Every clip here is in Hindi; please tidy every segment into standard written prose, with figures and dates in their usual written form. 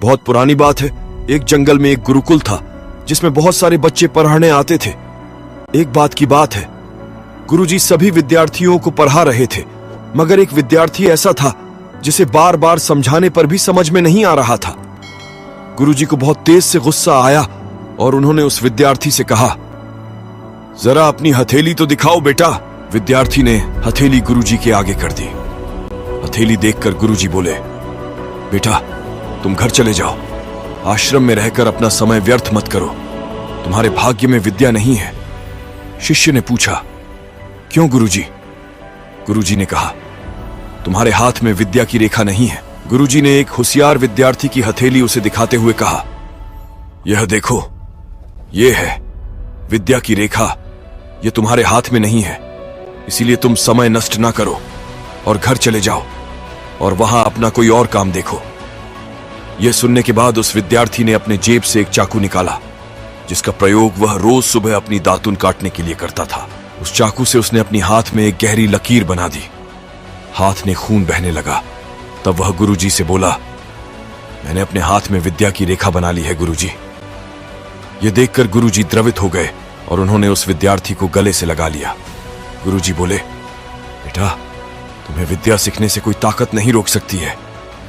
बहुत पुरानी बात है, एक जंगल में एक गुरुकुल था जिसमें बहुत सारे बच्चे पढ़ने आते थे। एक बात की बात है, गुरुजी सभी विद्यार्थियों को पढ़ा रहे थे, मगर एक विद्यार्थी ऐसा था जिसे बार बार समझाने पर भी समझ में नहीं आ रहा था। गुरुजी को बहुत तेज से गुस्सा आया और उन्होंने उस विद्यार्थी से कहा, जरा अपनी हथेली तो दिखाओ बेटा। विद्यार्थी ने हथेली गुरुजी के आगे कर दी। हथेली देखकर गुरुजी बोले, बेटा तुम घर चले जाओ, आश्रम में रहकर अपना समय व्यर्थ मत करो, तुम्हारे भाग्य में विद्या नहीं है। शिष्य ने पूछा, क्यों गुरुजी? गुरुजी ने कहा, तुम्हारे हाथ में विद्या की रेखा नहीं है। गुरुजी ने एक होशियार विद्यार्थी की हथेली उसे दिखाते हुए कहा, यह देखो, यह है विद्या की रेखा, यह तुम्हारे हाथ में नहीं है, इसीलिए तुम समय नष्ट ना करो और घर चले जाओ और वहां अपना कोई और काम देखो। यह सुनने के बाद उस विद्यार्थी ने अपने जेब से एक चाकू निकाला, जिसका प्रयोग वह रोज सुबह अपनी दातुन काटने के लिए करता था। उस चाकू से उसने अपनी हाथ में एक गहरी लकीर बना दी। हाथ में खून बहने लगा। तब वह गुरुजी से बोला, मैंने अपने हाथ में विद्या की रेखा बना ली है गुरुजी। यह देखकर गुरुजी द्रवित हो गए और उन्होंने उस विद्यार्थी को गले से लगा लिया। गुरुजी बोले, बेटा तुम्हें विद्या सीखने से कोई ताकत नहीं रोक सकती है।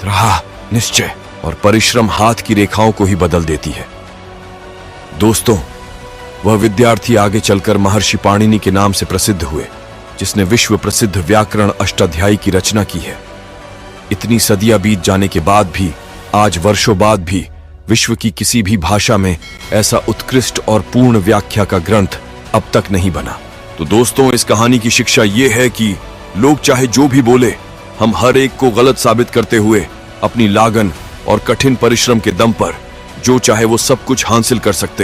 रहा निश्चय और परिश्रम हाथ की रेखाओं को ही बदल देती है। दोस्तों, वह विद्यार्थी आगे चलकर महर्षि पाणिनि के नाम से प्रसिद्ध हुए, जिसने विश्व प्रसिद्ध व्याकरण अष्टाध्यायी की रचना की है। इतनी सदियां बीत जाने के बाद भी, आज वर्षों बाद भी, विश्व की किसी भी भाषा में ऐसा उत्कृष्ट और पूर्ण व्याख्या का ग्रंथ अब तक नहीं बना। तो दोस्तों, इस कहानी की शिक्षा यह है कि लोग चाहे जो भी बोले, हम हर एक को गलत साबित करते हुए अपनी लागन और कठिन परिश्रम के दम पर जो चाहे वो सब कुछ हासिल कर सकते हैं।